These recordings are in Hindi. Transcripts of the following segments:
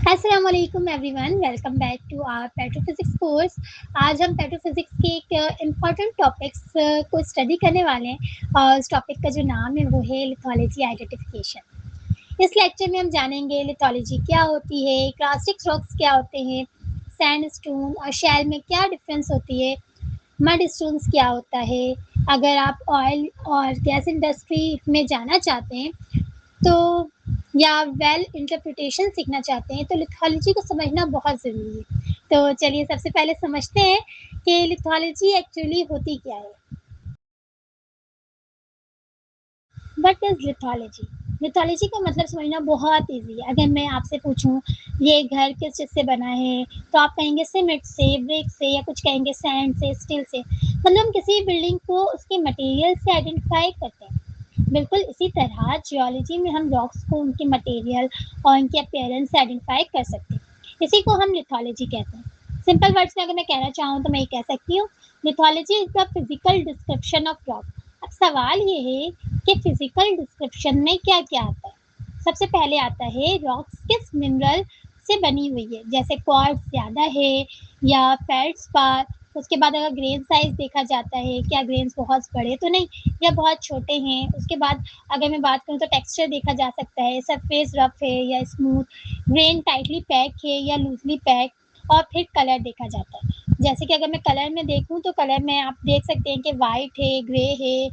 अस्सलाम वालेकुम everyone, welcome back to our petrophysics course. आज हम पेट्रोफिज़िक्स के एक इम्पॉर्टेंट टॉपिक्स को स्टडी करने वाले हैं और उस टॉपिक का जो नाम है वो है लिथोलॉजी आइडेंटिफिकेशन। इस लेक्चर में हम जानेंगे लिथोलॉजी क्या होती है, क्लास्टिक रॉक्स क्या होते हैं, सैंडस्टोन और शैल में क्या डिफरेंस होती है, मड स्टोन्स क्या होता है। अगर आप ऑयल और गैस इंडस्ट्री में जाना चाहते हैं तो या वेल इंटरप्रिटेशन सीखना चाहते हैं तो लिथोलॉजी को समझना बहुत ज़रूरी है। तो चलिए सबसे पहले समझते हैं कि लिथोलॉजी एक्चुअली होती क्या है। What is lithology? लिथोलॉजी का मतलब समझना बहुत ईजी है। अगर मैं आपसे पूछूं ये घर किस चीज़ से बना है तो आप कहेंगे सीमेंट से, ब्रिक से, या कुछ कहेंगे सैंड से, स्टील से। मतलब हम किसी बिल्डिंग को उसके मटेरियल से आइडेंटिफाई करते हैं। बिल्कुल इसी तरह जियोलॉजी में हम रॉक्स को उनके मटेरियल और उनके अपीयरेंस से आइडेंटिफाई कर सकते हैं। इसी को हम लिथोलॉजी कहते हैं। सिंपल वर्ड्स में अगर मैं कहना चाहूँ तो मैं ये कह सकती हूँ, lithology is the physical description of rock. अब सवाल ये है कि फिजिकल डिस्क्रिप्शन में क्या क्या आता है। सबसे पहले आता है रॉक्स किस मिनरल से बनी हुई है, जैसे क्वार्ट्ज ज़्यादा है या फेल्डस्पार। उसके बाद अगर ग्रेन साइज देखा जाता है, क्या ग्रेन्स बहुत बड़े तो नहीं या बहुत छोटे हैं। उसके बाद अगर मैं बात करूँ तो टेक्सचर देखा जा सकता है, सरफेस रफ है या स्मूथ, ग्रेन टाइटली पैक है या लूजली पैक। और फिर कलर देखा जाता है, जैसे कि अगर मैं कलर में देखूँ तो कलर में आप देख सकते हैं कि वाइट है, ग्रे है,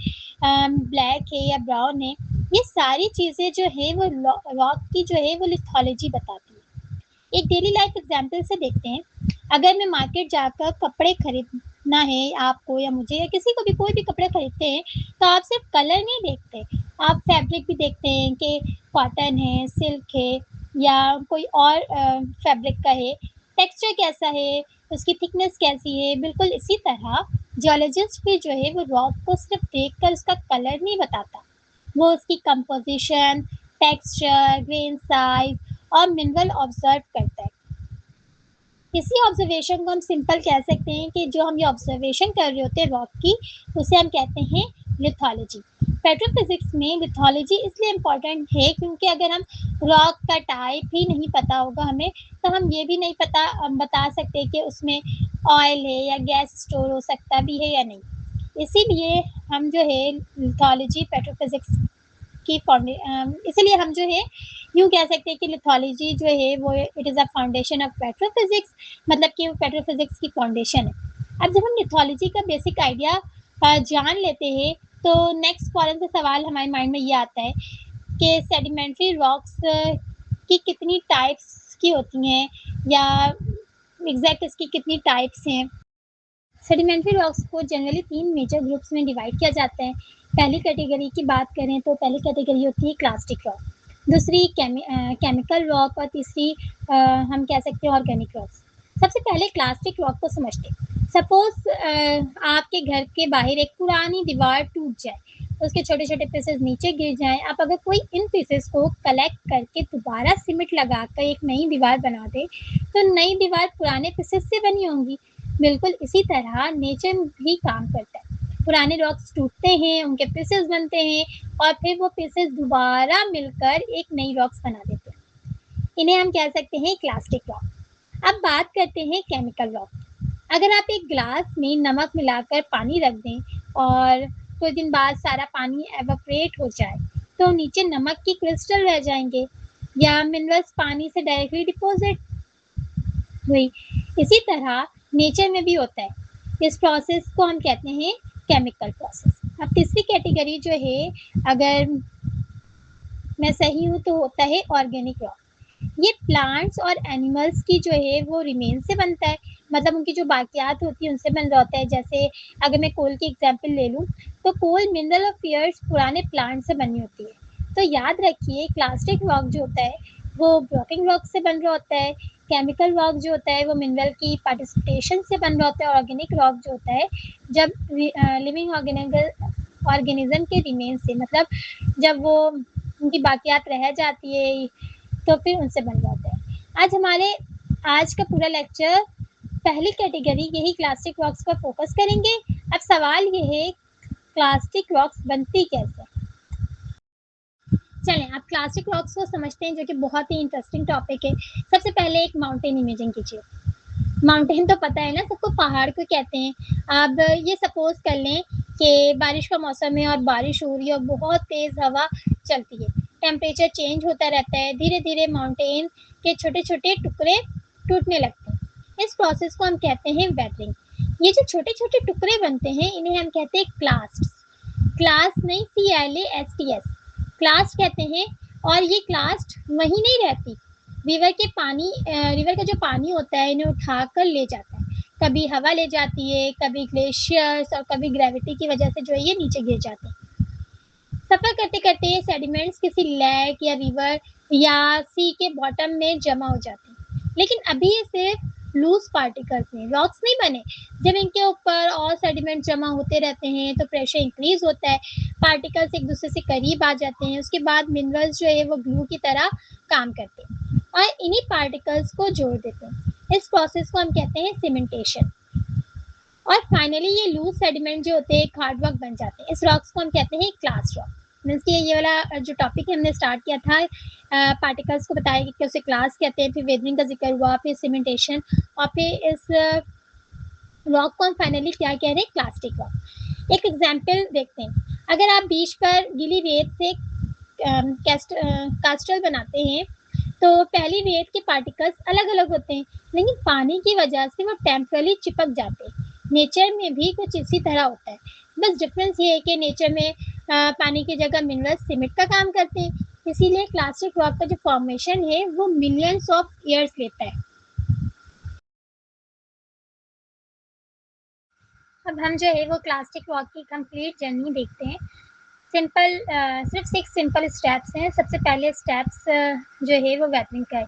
ब्लैक है या ब्राउन है। ये सारी चीज़ें जो है वो रॉक की जो है वो लिथोलॉजी बताती है। एक डेली लाइफ एग्जाम्पल से देखते हैं। अगर मैं मार्केट जाकर कपड़े खरीदना है आपको या मुझे या किसी को भी, कोई भी कपड़े खरीदते हैं तो आप सिर्फ कलर नहीं देखते, आप फैब्रिक भी देखते हैं कि कॉटन है, सिल्क है या कोई और फैब्रिक का है, टेक्सचर कैसा है, उसकी थिकनेस कैसी है। बिल्कुल इसी तरह जियोलॉजिस्ट भी जो है वो रॉक को सिर्फ देखकर उसका कलर नहीं बताता, वो उसकी कंपोजिशन, टेक्सचर, ग्रेन साइज और मिनरल ऑब्जर्व करता है। इसी ऑब्जर्वेशन को हम सिंपल कह सकते हैं कि जो हम ये ऑब्जर्वेशन कर रहे होते हैं रॉक की, उसे हम कहते हैं लिथोलॉजी। पेट्रोफिजिक्स में लिथोलॉजी इसलिए इम्पॉर्टेंट है क्योंकि अगर हम रॉक का टाइप ही नहीं पता होगा हमें, तो हम ये भी नहीं बता सकते कि उसमें ऑयल है या गैस स्टोर हो सकता भी है या नहीं। इसीलिए हम जो है लिथोलॉजी पेट्रोफिजिक्स की इसीलिए हम जो है यूँ कह सकते हैं कि लिथोलॉजी जो है वो it is a foundation of petrophysics, मतलब कि वो पेट्रोफिजिक्स की फाउंडेशन है। अब जब हम लिथोलॉजी का बेसिक आइडिया जान लेते हैं तो नेक्स्ट फॉरन से सवाल हमारे माइंड में ये आता है कि सेडिमेंट्री रॉक्स की कितनी टाइप्स की होती हैं या एग्जैक्ट इसकी कितनी टाइप्स हैं। सेडिमेंट्री रॉक्स को जनरली 3 मेजर ग्रुप्स में डिवाइड किया जाता है। पहली कैटेगरी की बात करें तो पहली कैटेगरी होती है क्लास्टिक रॉक, दूसरी केमिकल रॉक और तीसरी हम कह सकते हैं ऑर्गेनिक रॉक्स। सबसे पहले क्लास्टिक रॉक को समझते हैं। सपोज आपके घर के बाहर एक पुरानी दीवार टूट जाए, उसके छोटे छोटे पीसेस नीचे गिर जाएं, आप अगर कोई इन पीसेस को कलेक्ट करके दोबारा सीमेंट लगाकर एक नई दीवार बना दे तो नई दीवार पुराने पीसेस से बनी होंगी। बिल्कुल इसी तरह नेचर भी काम करता है। पुराने रॉक्स टूटते हैं, उनके पीसेस बनते हैं और फिर वो पीसेस दोबारा मिलकर एक नई रॉक्स बना देते हैं। इन्हें हम कह सकते हैं क्लास्टिक रॉक। अब बात करते हैं केमिकल रॉक। अगर आप एक ग्लास में नमक मिलाकर पानी रख दें और कुछ दिन बाद सारा पानी एवापोरेट हो जाए तो नीचे नमक की क्रिस्टल रह जाएंगे या मिनरल्स पानी से डायरेक्टली डिपॉजिट हुई। इसी तरह नेचर में भी होता है। इस प्रोसेस को हम कहते हैं केमिकल प्रोसेस। अब तीसरी कैटेगरी जो है, अगर मैं सही हूँ तो होता है ऑर्गेनिक रॉक। ये प्लांट्स और एनिमल्स की जो है वो रिमेन से बनता है, मतलब उनकी जो बाकियात होती है उनसे बन रहा होता है। जैसे अगर मैं कोल की एग्जांपल ले लूँ तो कोल मिनरल ऑफ पेयर्स पुराने प्लांट से बनी होती है। तो याद रखिए क्लास्टिक रॉक जो होता है वो ब्लॉकिंग रॉक से बन रहा होता है, केमिकल रॉक जो होता है वो मिनरल की पार्टिसिपेशन से बन रहा होता है, ऑर्गेनिक रॉक जो होता है जब लिविंग ऑर्गेनिज्म के रिमेन से, मतलब जब वो उनकी बाकियात रह जाती है तो फिर उनसे बन जाता है। आज का पूरा लेक्चर पहली कैटेगरी यही क्लास्टिक रॉक्स पर फोकस करेंगे। अब सवाल ये है क्लास्टिक रॉक्स बनती कैसे। चलें अब क्लासिक रॉक्स को समझते हैं जो कि बहुत ही इंटरेस्टिंग टॉपिक है। सबसे पहले एक माउंटेन इमेजिंग कीजिए। माउंटेन तो पता है ना सबको, पहाड़ को कहते हैं। अब ये सपोज़ कर लें कि बारिश का मौसम है और बारिश हो रही है और बहुत तेज़ हवा चलती है। टेम्परेचर चेंज होता रहता है, धीरे-धीरे माउंटेन के छोटे-छोटे टुकड़े टूटने लगते हैं। इस प्रोसेस को हम कहते हैं वेदरिंग। ये जो छोटे-छोटे टुकड़े बनते हैं इन्हें हम कहते हैं क्लास्ट्स। क्लास्ट नहीं, CLASTS, क्लास्ट कहते हैं। और ये क्लास्ट वहीं नहीं रहती, रिवर का जो पानी होता है इन्हें उठाकर ले जाता है। कभी हवा ले जाती है, कभी ग्लेशियर्स और कभी ग्रेविटी की वजह से जो है ये नीचे गिर जाते हैं। सफ़र करते-करते ये सेडिमेंट्स किसी लेक या रिवर या सी के बॉटम में जमा हो जाते हैं। लेकिन अभी ये सिर्फ लूज़ पार्टिकल्स हैं, रॉक्स नहीं बने। जब इनके ऊपर और सेडिमेंट जमा होते रहते हैं तो प्रेशर इंक्रीज़ होता है, पार्टिकल्स एक दूसरे से करीब आ जाते हैं। उसके बाद मिनरल्स जो है वो ग्लू की तरह काम करते हैं और इन्हीं पार्टिकल्स को जोड़ देते हैं। इस प्रोसेस को हम कहते हैं सीमेंटेशन। और फाइनली ये लूज सेडिमेंट जो होते हैं हार्ड रॉक बन जाते हैं। इस रॉक्स को हम कहते हैं क्लास रॉक। मीन्स कि ये वाला जो टॉपिक हमने स्टार्ट किया था, पार्टिकल्स को बताया कि उसे क्लास कहते हैं, फिर वेदरिंग का जिक्र हुआ, फिर सीमेंटेशन और फिर इस रॉक को हम फाइनली क्या कह रहे हैं, क्लास्टिक रॉक। एक एग्जाम्पल देखते हैं। अगर आप बीच पर गीली रेत से कास्टल बनाते हैं तो पहली रेत के पार्टिकल्स अलग अलग होते हैं, लेकिन पानी की वजह से वो टेम्परली चिपक जाते हैं। नेचर में भी कुछ इसी तरह होता है, बस डिफरेंस ये है कि नेचर में पानी की जगह मिनरल्स सीमेंट का काम करते हैं। इसीलिए क्लास्टिक रॉक का जो फॉर्मेशन है वो मिलियंस ऑफ ईयर्स लेता है। अब हम जो है वो क्लास्टिक रॉक की कंप्लीट जर्नी देखते हैं। सिर्फ 6 सिंपल स्टेप्स हैं। सबसे पहले स्टेप्स जो है वो वेदरिंग का है।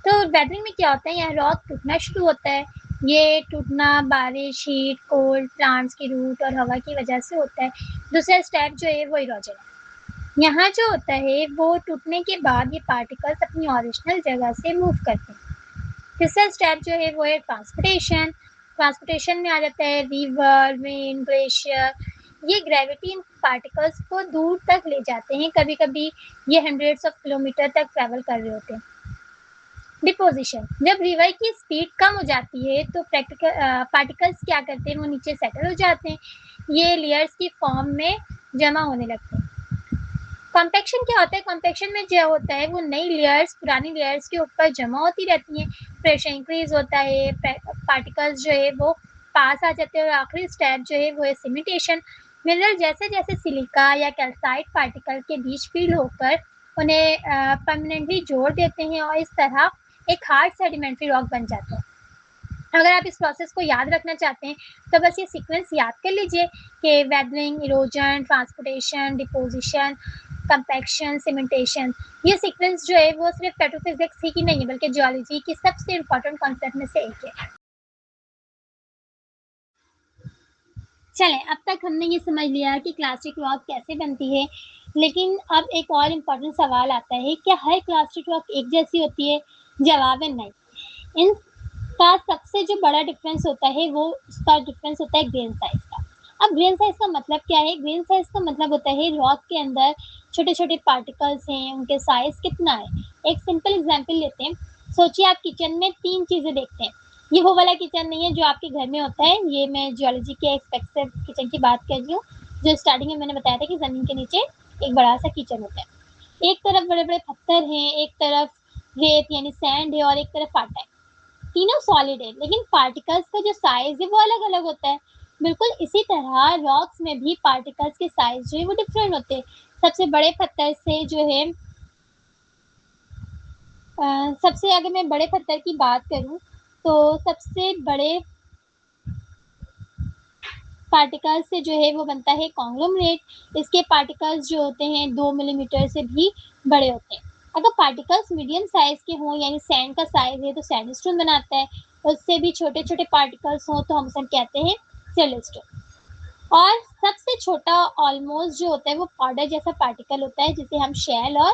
तो वेदरिंग में क्या होता है, यहाँ रॉक टूटना शुरू होता है। ये टूटना बारिश, हीट, कोल्ड, प्लांट्स की रूट और हवा की वजह से होता है। दूसरा स्टेप जो है वो इरोजन है। यहाँ जो होता है वो टूटने के बाद ये पार्टिकल्स अपनी ओरिजिनल जगह से मूव करते हैं। तीसरा स्टेप जो है वो है ट्रांसपोर्टेशन। ट्रांसपोर्टेशन में आ जाता है रिवर, विंड, ग्लेशियर। ये ग्रेविटी इन पार्टिकल्स को दूर तक ले जाते हैं। कभी कभी ये हंड्रेड्स ऑफ किलोमीटर तक ट्रैवल कर रहे होते हैं। डिपोजिशन, जब रिवर की स्पीड कम हो जाती है तो पार्टिकल्स क्या करते हैं, वो नीचे सेटल हो जाते हैं। ये लेयर्स की फॉर्म में जमा होने लगते हैं। कॉम्पैक्शन क्या होता है, कॉम्पैक्शन में जो होता है वो नई लेयर्स पुरानी लेयर्स के ऊपर जमा होती रहती हैं। प्रेशर इंक्रीज होता है, पार्टिकल्स जो है वो पास आ जाते हैं। और आखिरी स्टेप जो है वो है सीमेंटेशन। मिनरल जैसे जैसे सिलिका या कैल्साइट पार्टिकल के बीच फील होकर उन्हें परमानेंटली जोड़ देते हैं और इस तरह एक हार्ड सेडिमेंट्री रॉक बन जाता है। अगर आप इस प्रोसेस को याद रखना चाहते हैं तो बस ये सीक्वेंस याद कर लीजिए कि weathering, erosion, transportation, deposition, compaction, cementation. ये सीक्वेंस जो है वो सिर्फ पेट्रोफिजिक्स ही की नहीं है बल्कि जियोलॉजी की सबसे इम्पोर्टेंट कॉन्सेप्ट में से एक है। चलें, अब तक हमने ये समझ लिया कि क्लास्टिक रॉक कैसे बनती है, लेकिन अब एक और इम्पोर्टेंट सवाल आता है, क्या हर क्लास्टिक रॉक एक जैसी होती है? जवाब है नहीं। इनका सबसे जो बड़ा डिफरेंस होता है वो उसका डिफरेंस होता है ग्रेन साइज का। अब ग्रेन साइज का मतलब क्या है? ग्रेन साइज का मतलब होता है रॉक के अंदर छोटे-छोटे पार्टिकल्स हैं, उनके साइज कितना है। एक सिंपल एग्जांपल लेते हैं। सोचिए आप किचन में 3 चीज़ें देखते हैं। ये वो वाला किचन नहीं है जो आपके घर में होता है, ये मैं जियोलॉजी के एक्सपेक्टेड किचन की बात कर रही हूँ, जो स्टार्टिंग में मैंने बताया था कि ज़मीन के नीचे एक बड़ा-सा किचन होता है। एक तरफ बड़े-बड़े पत्थर हैं, एक तरफ रेत यानी सैंड है और एक तरफ आटा है। तीनों सॉलिड है, लेकिन पार्टिकल्स का जो साइज है वो अलग-अलग होता है। बिल्कुल इसी तरह रॉक्स में भी पार्टिकल्स के साइज जो है वो डिफरेंट होते हैं। सबसे बड़े पत्थर से जो है सबसे अगर मैं बड़े पत्थर की बात करूँ तो सबसे बड़े पार्टिकल्स से जो है वो बनता है कॉन्ग्लोमरेट। इसके पार्टिकल्स जो होते हैं 2 मिलीमीटर से भी बड़े होते हैं। अगर पार्टिकल्स मीडियम साइज़ के हों यानी सैंड का साइज़ है तो सैंडस्टोन बनाता है, उससे भी छोटे-छोटे पार्टिकल्स हों तो हम उसे कहते हैं सिलस्टोन। और सबसे छोटा ऑलमोस्ट जो होता है वो पाउडर जैसा पार्टिकल होता है जिसे हम शैल और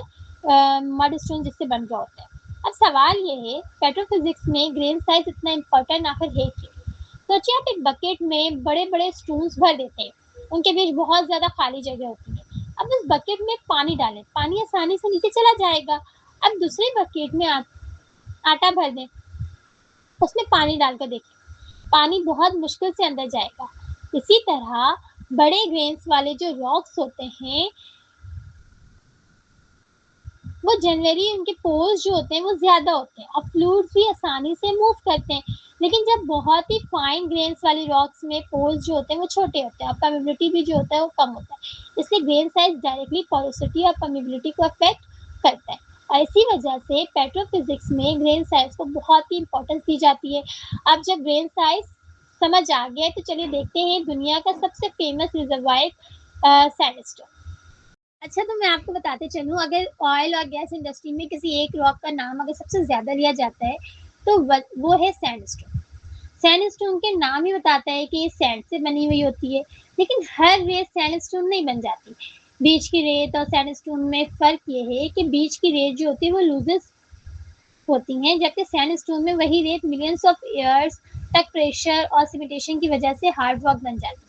मडस्टोन जिससे बन रहा होता है। अब सवाल ये है, पेट्रोफिजिक्स में ग्रेन साइज़ इतना इम्पोर्टेंट आखिर है क्यों? सोचिए आप एक बकेट में बड़े-बड़े स्टून्स भर देते हैं, उनके बीच बहुत ज़्यादा खाली जगह होती है। अब उस बकेट में पानी डालें, पानी आसानी से नीचे चला जाएगा। अब दूसरे बकेट में आटा भर दें, उसमें पानी डालकर देखें, पानी बहुत मुश्किल से अंदर जाएगा। इसी तरह बड़े ग्रेन्स वाले जो रॉक्स होते हैं, वो जनरली उनके पोर्स जो होते हैं वो ज़्यादा होते हैं और फ्लूइड्स भी आसानी से मूव करते हैं। लेकिन जब बहुत ही फाइन ग्रेन्स वाली रॉक्स में पोर्स जो होते हैं वो छोटे होते हैं और परमेबिलिटी भी जो होता है वो कम होता है। इसलिए ग्रेन साइज डायरेक्टली पोरोसिटी और परमेबिलिटी को अफेक्ट करता है और इसी वजह से पेट्रोफिजिक्स में ग्रेन साइज को बहुत ही इंपॉर्टेंस दी जाती है। अब जब ग्रेन साइज समझ आ गया है तो चलिए देखते हैं दुनिया का सबसे फेमस रिजर्वायर सैंडस्टोन। अच्छा, तो मैं आपको बताते चलूँ, अगर ऑयल और गैस इंडस्ट्री में किसी एक रॉक का नाम अगर सबसे ज़्यादा लिया जाता है तो वो है सैंडस्टोन। सैंडस्टोन के नाम ही बताता है कि ये सैंड से बनी हुई होती है, लेकिन हर रेत सैंडस्टोन नहीं बन जाती। बीच की रेत और सैंडस्टोन में फ़र्क ये है कि बीच की रेत जो होती है वो लूज़ेस्ट होती हैं, जबकि सैंडस्टोन में वही रेत मिलियंस ऑफ ईयर्स तक प्रेशर और सिमेंटेशन की वजह से हार्ड रॉक बन जाती है।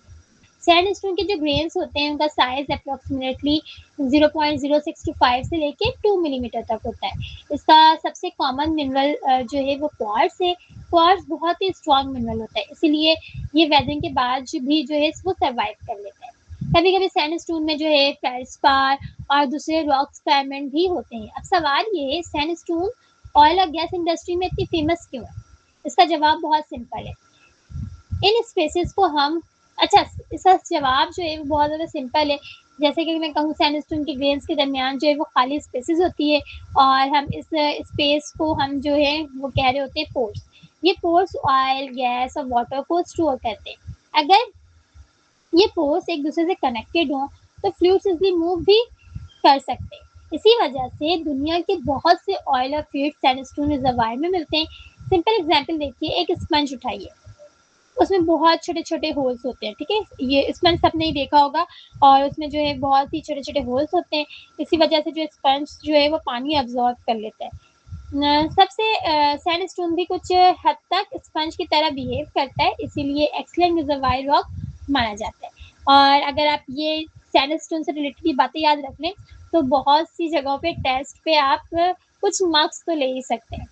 सैंडस्टोन के जो ग्रेन्स होते हैं उनका साइज अप्रॉक्सीमेटली 0.06 टू 5 से लेके 2 मिलीमीटर तक होता है। इसका सबसे कॉमन मिनरल जो है वो क्वार्ट्ज है। क्वार्ट्ज बहुत ही स्ट्रॉन्ग मिनरल होता है, इसीलिए ये वेदरिंग के बाद भी जो है वो सर्वाइव कर लेता है। कभी-कभी सैंडस्टोन में जो है फेल्डस्पार और दूसरे रॉक्स फ्रैगमेंट भी होते हैं। अब सवाल ये है, सैंडस्टोन ऑयल और गैस इंडस्ट्री में इतनी फेमस क्यों है? इसका जवाब बहुत सिंपल है। इन स्पेसेस को हम अच्छा, इसका जवाब जो है वो बहुत ज़्यादा सिंपल है। जैसे कि मैं कहूँ, सैंडस्टोन के ग्रेन्स के दरमियान जो है वो खाली स्पेसेस होती है और हम इस स्पेस को हम जो है वो कह रहे होते हैं पोर्स। ये पोर्स ऑयल, गैस और वाटर को स्टोर करते हैं। अगर ये पोर्स एक दूसरे से कनेक्टेड हों तो फ्लूइड्स इज़िली मूव भी कर सकते हैं। इसी वजह से दुनिया के बहुत से ऑयल और फ्लूइड्स सैंडस्टोन रिजर्वायर में मिलते हैं। सिंपल एग्जांपल देखिए, एक स्पंज उठाइए, उसमें बहुत छोटे-छोटे होल्स होते हैं, ठीक है? ये स्पंज सबने ही देखा होगा और उसमें जो है बहुत ही छोटे-छोटे होल्स होते हैं। इसी वजह से जो स्पंज जो है वो पानी अब्ज़ॉर्ब कर लेता है। सबसे सैंडस्टोन भी कुछ हद तक स्पंज की तरह बिहेव करता है, इसीलिए एक्सीलेंट रिजर्वायर रॉक माना जाता है। और अगर आप ये सैंडस्टोन से रिलेटेड ये बातें याद रख लें, तो बहुत सी जगहों पे टेस्ट पे आप कुछ मार्क्स तो ले ही सकते हैं।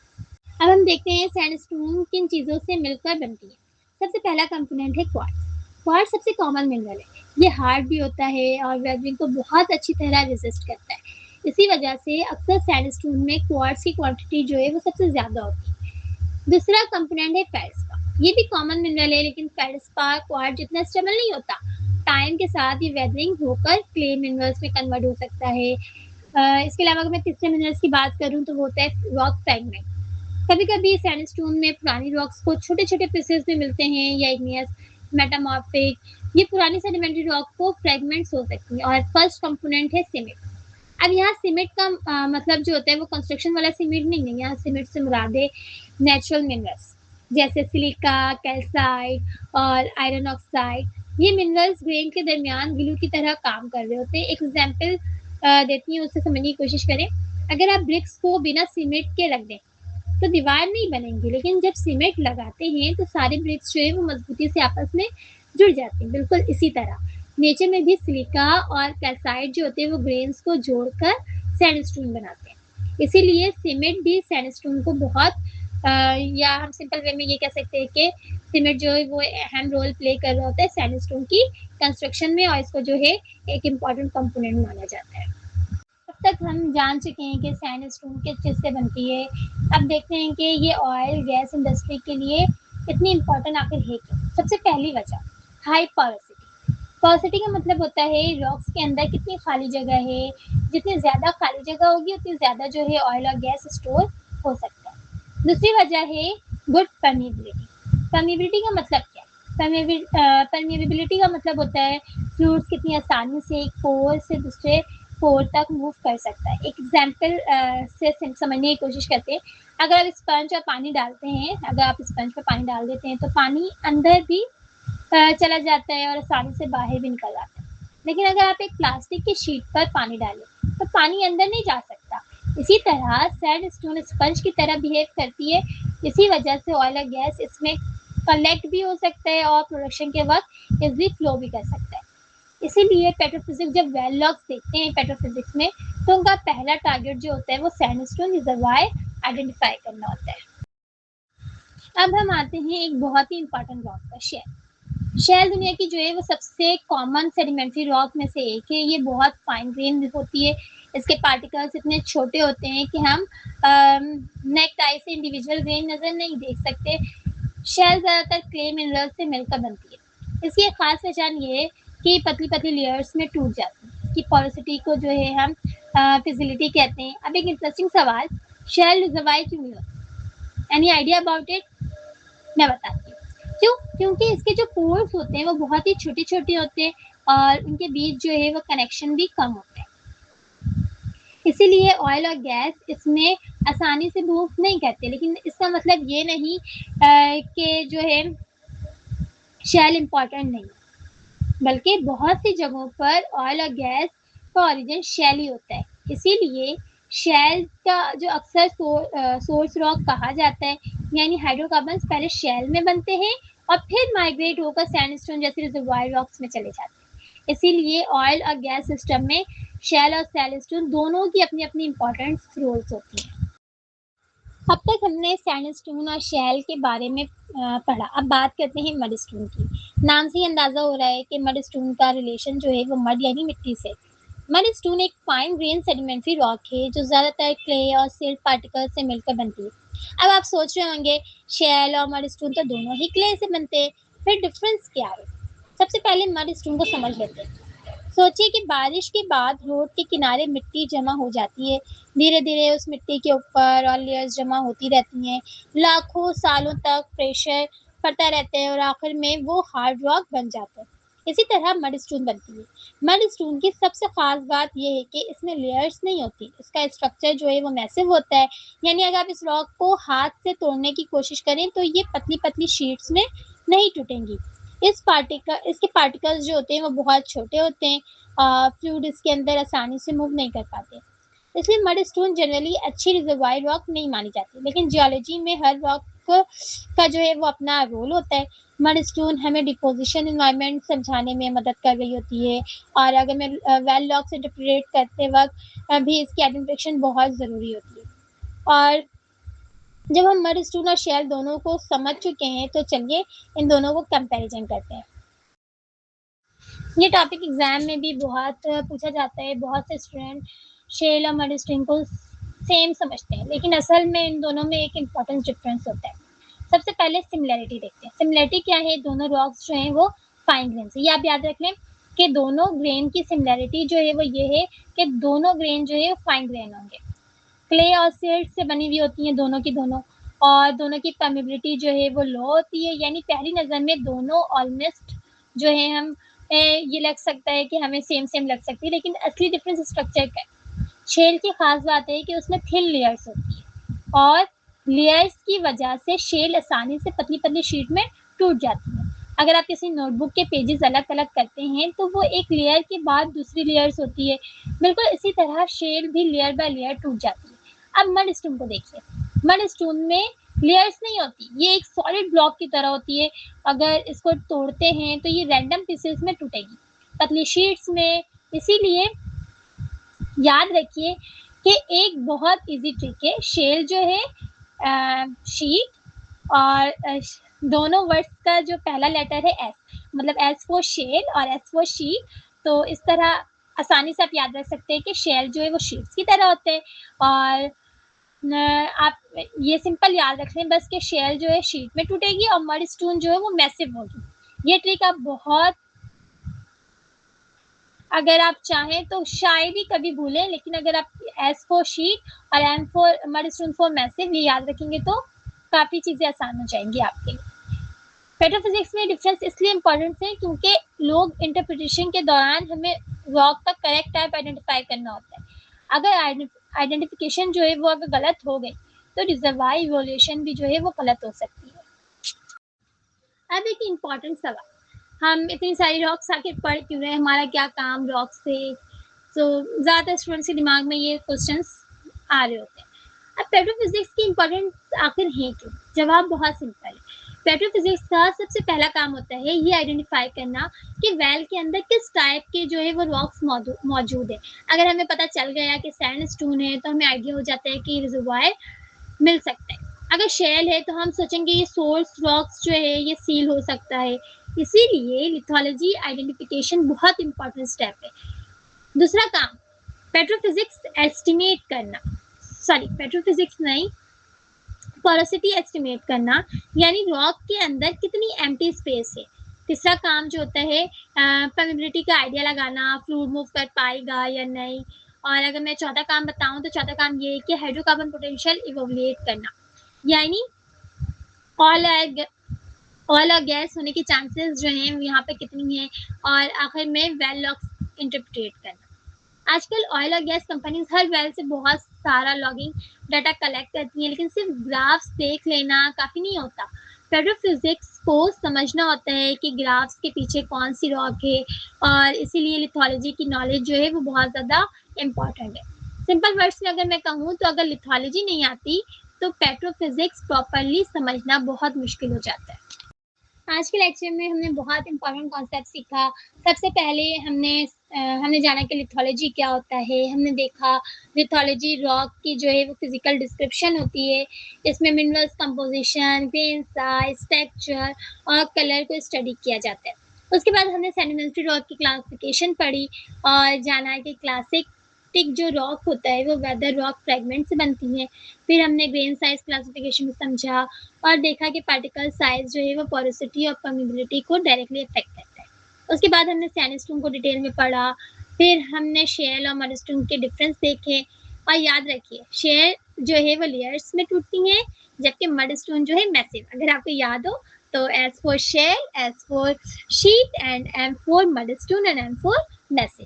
अब हम देखते हैं सैंडस्टोन किन चीज़ों से मिलकर बनती है। सबसे पहला कंपोनेंट है क्वार्ट्ज। क्वार्ट्ज सबसे कॉमन मिनरल है। ये हार्ड भी होता है और वेदरिंग को बहुत अच्छी तरह रेजिस्ट करता है। इसी वजह से अक्सर सैंडस्टोन में क्वार्ट्ज की क्वांटिटी जो है वो सबसे ज़्यादा होती है। दूसरा कंपोनेंट है फेल्डस्पार। ये भी कॉमन मिनरल है, लेकिन फेल्डस्पार क्वार्ट्ज जितना स्टेबल नहीं होता। टाइम के साथ ये वेदरिंग होकर क्ले मिनरल्स में कन्वर्ट हो सकता है। इसके अलावा अगर मैं तीसरे मिनरल्स की बात करूँ तो वो होता है रॉक फ्रैगमेंट। कभी-कभी सैंडस्टोन में पुरानी रॉक्स को छोटे-छोटे पीसेस में मिलते हैं या इग्नियस मेटामॉर्फिक। ये पुरानी सेडिमेंट्री रॉक को फ्रैगमेंट्स हो सकती हैं। और फर्स्ट कंपोनेंट है सीमेंट। अब यहाँ सीमेंट का मतलब जो होता है वो कंस्ट्रक्शन वाला सीमेंट नहीं है। यहाँ सीमेंट से मुराद है नेचुरल मिनरल्स जैसे सिलिका, कैल्साइट और आयरन ऑक्साइड। ये मिनरल्स ग्रेन के दरमियान ग्लू की तरह काम कर रहे होते हैं। एक एग्जांपल देती हूँ, उससे समझने की कोशिश करें। अगर आप ब्रिक्स को बिना सीमेंट के रख दें तो दीवार नहीं बनेंगी, लेकिन जब सीमेंट लगाते हैं तो सारे ब्रिक्स जो है वो मजबूती से आपस में जुड़ जाते हैं। बिल्कुल इसी तरह नेचर में भी सिलिका और कैल्साइट जो होते हैं वो ग्रेन्स को जोड़कर सैंडस्टोन बनाते हैं। इसीलिए सीमेंट भी सैंडस्टोन को बहुत या हम सिंपल वे में ये कह सकते हैं कि सीमेंट जो है वो अहम रोल प्ले कर रहा होता है सैंडस्टोन की कंस्ट्रक्शन में और इसको जो है एक इम्पॉर्टेंट कंपोनेंट माना जाता है। अब तक हम जान चुके हैं कि सैंडस्टोन किस चीज़ से बनती है। अब देखते हैं कि ये ऑयल गैस इंडस्ट्री के लिए इतनी इम्पोर्टेंट आखिर है क्यों। सबसे पहली वजह, हाई पोरोसिटी। पोरोसिटी का मतलब होता है रॉक्स के अंदर कितनी खाली जगह है। जितनी ज़्यादा खाली जगह होगी उतनी ज़्यादा जो है ऑयल और गैस स्टोर हो सकता है। दूसरी वजह है गुड परमिएबिलिटी। परमिएबिलिटी का मतलब क्या है? परमिएबिलिटी का मतलब होता है फ्लूइड्स कितनी आसानी से एक पोर से दूसरे पोर तक मूव कर सकता है। एक एग्जांपल से समझने की कोशिश करते हैं। अगर आप स्पंज और पानी डालते हैं, अगर आप स्पंज पर पानी डाल देते हैं तो पानी अंदर भी चला जाता है और आसानी से बाहर भी निकल आता है। लेकिन अगर आप एक प्लास्टिक की शीट पर पानी डालें तो पानी अंदर नहीं जा सकता। इसी तरह सैंडस्टोन स्पंज की तरह बिहेव करती है। इसी वजह से ऑयल और गैस इसमें कलेक्ट भी हो सकता है और प्रोडक्शन के वक्त इजली फ्लो भी कर सकता है। इसीलिए पेट्रोफिजिक्स जब वेल लॉग्स देखते हैं पेट्रोफिजिक्स में, तो उनका पहला टारगेट जो होता है वो सैंडस्टोन रिजर्वायर आइडेंटिफाई करना होता है। अब हम आते हैं एक बहुत ही इंपॉर्टेंट रॉक पर, शेल दुनिया की जो है वो सबसे कॉमन सेडिमेंट्री रॉक में से एक है। ये बहुत फाइन ग्रेन होती है, इसके पार्टिकल्स इतने छोटे होते हैं कि हम नेक आई से इंडिविजुअल ग्रेन नज़र नहीं देख सकते। शेल ज़्यादातर क्ले मिनरल से मिलकर बनती है। इसकी एक खास पहचान ये है कि पतली पतली लेयर्स में टूट जाती है, कि पोरोसिटी को जो है हम फिजिलिटी कहते हैं। अब एक इंटरेस्टिंग सवाल, शेल रिजर्वायर क्यों नहीं होती? Any idea about it? मैं बताती हूँ क्यों। क्योंकि इसके जो पोर्स होते हैं वो बहुत ही छोटे छोटे होते हैं और उनके बीच जो है वो कनेक्शन भी कम होते हैं। इसीलिए ऑयल और गैस इसमें आसानी से मूव नहीं करते। लेकिन इसका मतलब ये नहीं कि जो है शेल इम्पॉर्टेंट नहीं, बल्कि बहुत सी जगहों पर ऑयल और गैस का ओरिजिन शेल ही होता है। इसीलिए शेल का जो अक्सर सोर्स रॉक कहा जाता है, यानी हाइड्रोकार्बन्स पहले शेल में बनते हैं और फिर माइग्रेट होकर सैंडस्टोन जैसे रिजर्वायर रॉक्स में चले जाते हैं। इसीलिए ऑयल और गैस सिस्टम में शेल और सैंडस्टोन दोनों की अपनी अपनी इंपॉर्टेंट रोल्स होती हैं। अब तक हमने सैंडस्टोन और शेल के बारे में पढ़ा। अब बात करते हैं मडस्टोन की। नाम से ही अंदाज़ा हो रहा है कि मडस्टोन का रिलेशन जो है वो मड यानी मिट्टी से। मडस्टोन एक फाइन ग्रेन सेडिमेंट्री रॉक है जो ज़्यादातर क्ले और सिल्ट पार्टिकल्स से मिलकर बनती है। अब आप सोच रहे होंगे शेल और मडस्टोन तो दोनों ही क्ले से बनते हैं, फिर डिफरेंस क्या है? सबसे पहले मडस्टोन को समझ लेते हैं। सोचिए कि बारिश के बाद रोड के किनारे मिट्टी जमा हो जाती है। धीरे धीरे उस मिट्टी के ऊपर और लेयर्स जमा होती रहती हैं। लाखों सालों तक प्रेशर पड़ता रहता है और आखिर में वो हार्ड रॉक बन जाता है। इसी तरह मडस्टोन बनती है। मडस्टोन की सबसे खास बात यह है कि इसमें लेयर्स नहीं होती। इसका स्ट्रक्चर जो है वो मैसिव होता है, यानी अगर आप इस रॉक को हाथ से तोड़ने की कोशिश करें तो ये पतली पतली शीट्स में नहीं टूटेंगी। इसके पार्टिकल्स जो होते हैं वो बहुत छोटे होते हैं। फ्लूइड इसके अंदर आसानी से मूव नहीं कर पाते। इसलिए मडस्टोन जनरली अच्छी रिजर्वायर रॉक नहीं मानी जाती। लेकिन जियोलॉजी में हर रॉक का जो है वो अपना रोल होता है। मडस्टोन हमें डिपोजिशन इन्वायरमेंट समझाने में मदद कर रही होती है और अगर मैं वेल रॉक्स इंटरप्रेट करते वक्त भी इसकी आइडेंटिफिकेशन बहुत ज़रूरी होती है। और जब हम मडस्टोन और शेल दोनों को समझ चुके हैं तो चलिए इन दोनों को कंपैरिजन करते हैं। ये टॉपिक एग्जाम में भी बहुत पूछा जाता है। बहुत से स्टूडेंट शेल और मडस्टोन को सेम समझते हैं, लेकिन असल में इन दोनों में एक इम्पॉर्टेंट डिफरेंस होता है। सबसे पहले सिमिलैरिटी देखते हैं। सिमिलैरिटी क्या है? दोनों रॉक्स जो हैं वो फाइन ग्रेन से। ये आप याद रख लें कि दोनों ग्रेन की सिमिलैरिटी जो है वो ये है कि दोनों ग्रेन जो है वो फाइन ग्रेन होंगे। क्ले और सिल्ट से बनी हुई होती हैं दोनों की दोनों, और दोनों की परमेबिलिटी जो है वो लो होती है। यानी पहली नज़र में दोनों ऑलमोस्ट जो है हम ये लग सकता है कि हमें सेम सेम लग सकती है, लेकिन असली डिफरेंस स्ट्रक्चर का है। शेल की खास बात है कि उसमें थिन लेयर्स होती है और लेयर्स की वजह से शेल आसानी से पतली पतली शीट में टूट जाती है। अगर आप किसी नोटबुक के पेजेस अलग अलग करते हैं तो वो एक लेयर के बाद दूसरी लेयर्स होती है। बिल्कुल इसी तरह शेल भी लेयर बाय लेयर टूट जाती है। अब मडस्टोन को देखिए। मडस्टोन में लेयर्स नहीं होती, ये एक सॉलिड ब्लॉक की तरह होती है। अगर इसको तोड़ते हैं तो ये रैंडम पीसेस में टूटेगी, पतली शीट्स में। इसीलिए याद रखिए कि एक बहुत इजी ट्रिक है। शेल जो है शीट और दोनों वर्ड्स का जो पहला लेटर है एस, मतलब एस फॉर शेल और एस फॉर शीट। तो इस तरह आसानी से आप याद रख सकते हैं कि शेल जो है वो शीट्स की तरह होते हैं और आप ये सिंपल याद रख लें बस कि शेल जो है शीट में टूटेगी और मडस्टोन जो है वो मैसिव होगी। ये ट्रिक आप बहुत, अगर आप चाहें तो शायद ही कभी भूलें, लेकिन अगर आप एस फॉर शीट और M for mudstone for massive ये याद रखेंगे तो काफ़ी चीज़ें आसान हो जाएंगी आपके लिए। पेट्रोफिजिक्स में डिफरेंस इसलिए इम्पोर्टेंट है क्योंकि लोग इंटरप्रिटेशन के दौरान हमें रॉक का करेक्ट टाइप आइडेंटिफाई करना होता है। अगर आइडेंटिफिकेशन जो है वो अगर गलत हो गई तो रिजर्वायर इवोल्यूशन भी जो है वो गलत हो सकती है। अब एक इम्पॉर्टेंट सवाल, हम इतनी सारी रॉक्स आखिर पढ़ क्यों रहे हैं? हमारा क्या काम रॉक से? तो ज़्यादातर स्टूडेंट्स के दिमाग में ये क्वेश्चंस आ रहे होते हैं। अब पेट्रोफिजिक्स की इम्पोर्टेंस आखिर है क्यों? जवाब बहुत सिंपल है। पेट्रोफिजिक्स का सबसे पहला काम होता है ये आइडेंटिफाई करना कि वेल के अंदर किस टाइप के जो है वो रॉक्स मौजूद है। अगर हमें पता चल गया कि सैंडस्टोन है तो हमें आइडिया हो जाता है कि रिजर्वायर मिल सकता है। अगर शेल है तो हम सोचेंगे ये सोर्स रॉक्स जो है ये सील हो सकता है। इसीलिए लिथोलॉजी आइडेंटिफिकेशन बहुत इंपॉर्टेंट स्टेप है। दूसरा काम पेट्रोफिजिक्स एस्टिमेट करना, सॉरी पेट्रोफिजिक्स नहीं, पोरोसिटी एस्टिमेट करना, यानी रॉक के अंदर कितनी एम्प्टी स्पेस है। तीसरा काम जो होता है परमेबिलिटी का आइडिया लगाना, फ्लूइड मूव कर पाएगा या नहीं। और अगर मैं चौथा काम बताऊं तो चौथा काम ये है कि हाइड्रोकार्बन पोटेंशियल इवोल्यूट करना, यानी ऑयल और गैस होने की चांसेस जो हैं यहाँ पे कितनी है। और आखिर में वेल लॉग्स इंटरप्रेट करना। आजकल ऑयल और गैस कंपनीज हर वेल से बहुत सारा लॉगिंग डाटा कलेक्ट करती हैं, लेकिन सिर्फ ग्राफ्स देख लेना काफ़ी नहीं होता। पेट्रोफिजिक्स को समझना होता है कि ग्राफ्स के पीछे कौन सी रॉक है, और इसीलिए लिथोलॉजी की नॉलेज जो है वो बहुत ज़्यादा इम्पॉर्टेंट है। सिंपल वर्ड्स में अगर मैं कहूँ तो अगर लिथोलॉजी नहीं आती तो पेट्रोफिजिक्स प्रॉपरली समझना बहुत मुश्किल हो जाता है। आज के लेक्चर में हमने बहुत इंपॉर्टेंट कॉन्सेप्ट सीखा। सबसे पहले हमने जाना कि लिथोलॉजी क्या होता है। हमने देखा लिथोलॉजी रॉक की जो है वो फिजिकल डिस्क्रिप्शन होती है। इसमें minerals composition, grain size, texture और कलर को स्टडी किया जाता है। उसके बाद हमने सेडिमेंट्री रॉक की क्लासिफिकेशन पढ़ी और जाना कि क्लासिक जो रॉक होता है वो वेदर रॉक फ्रेगमेंट से बनती है। फिर हमने ग्रेन साइज क्लासिफिकेशन समझा और देखा कि पार्टिकल साइज जो है वो पोरोसिटी और परमेबिलिटी को डायरेक्टली अफेक्ट करता है। उसके बाद हमने सैंडस्टोन को डिटेल में पढ़ा। फिर हमने शेल और मडस्टोन के डिफरेंस देखे। और याद रखिए शेल जो है वो लेयर्स में टूटती हैं, जबकि मडस्टोन जो है मैसिव। अगर आपको याद हो तो S for shale, S for sheet and M for mudstone and M for massive.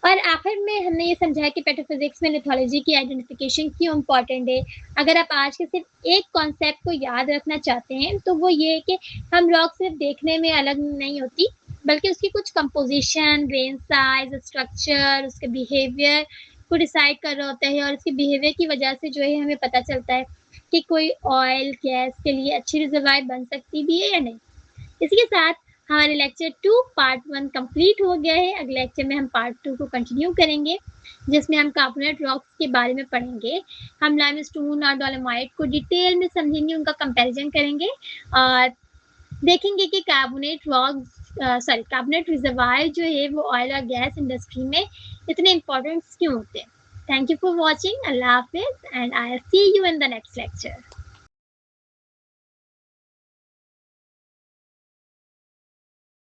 और आखिर में हमने ये समझा कि पेट्रोफिजिक्स में लिथोलॉजी की आइडेंटिफिकेशन क्यों इम्पॉर्टेंट है। अगर आप आज के सिर्फ एक कॉन्सेप्ट को याद रखना चाहते हैं तो वो ये है कि हम रॉक सिर्फ देखने में अलग नहीं होती, बल्कि उसकी कुछ कंपोजिशन, ग्रेन साइज, स्ट्रक्चर, उसके बिहेवियर को डिसाइड कर रहा होता है। और उसके बिहेवियर की वजह से जो है हमें पता चलता है कि कोई ऑयल गैस के लिए अच्छी रिजर्वायर बन सकती भी है या नहीं। इसी के साथ हमारे लेक्चर 2 पार्ट 1 कंप्लीट हो गया है। अगले लेक्चर में हम पार्ट 2 को कंटिन्यू करेंगे, जिसमें हम कार्बोनेट रॉक्स के बारे में पढ़ेंगे। हम लाइमस्टोन और डोलोमाइट को डिटेल में समझेंगे, उनका कंपैरिजन करेंगे और देखेंगे कि कार्बोनेट रिजर्वायर जो है वो ऑयल और गैस इंडस्ट्री में इतने इंपॉर्टेंट क्यों होते हैं। Thank you for watching. अल्लाह हाफिज and I see you in the next lecture.